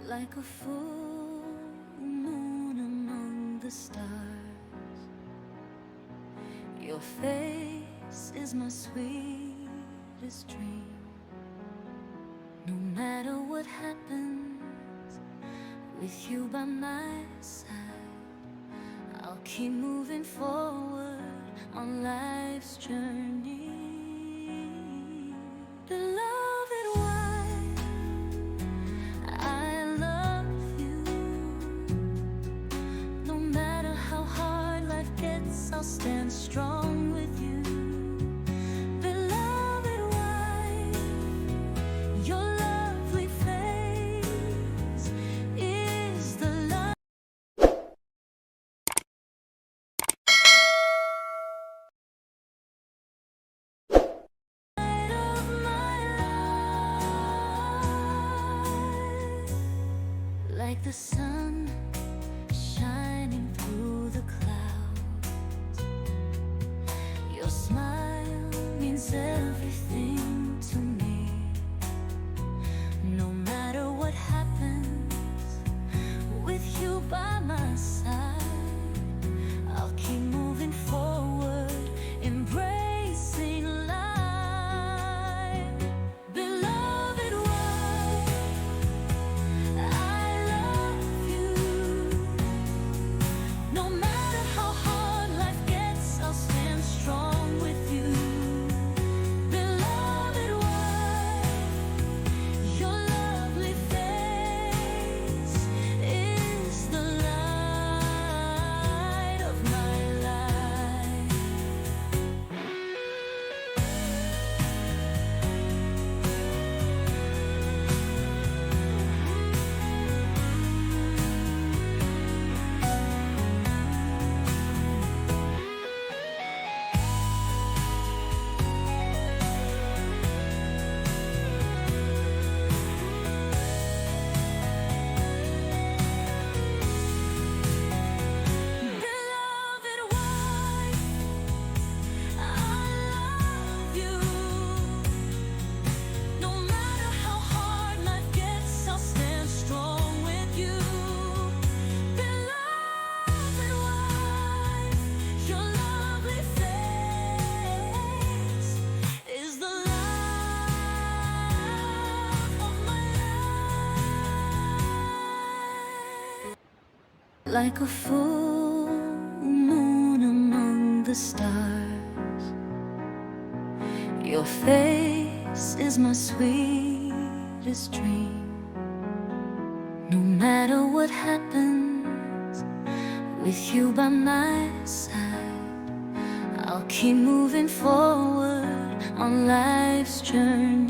Like a full moon among the stars, your face is my sweetest dream. No matter what happens, with you by my side, I'll keep moving forward on life's journey. Beloved wife, I love you. No matter how hard life gets, I'll stand strong with you. Beloved wife, your lovely face is the light of my life. Like the sun shining through the clouds, your smile means everything to me. No matter what happens, with you by my side, I'll keep moving forward, embracing life. Beloved wife, I love you. No matter how hard life gets, I'll stand strong with you. Beloved wife, your lovely face is the light of my life. Beloved wife, I love you. No matter how hard life gets, I'll stand strong with you. Beloved wife, your lovely face is the love of my life. Like a full moon among the stars, your face is my sweetest dream. No matter what happens, with you by my side, I'll keep moving forward on life's journey.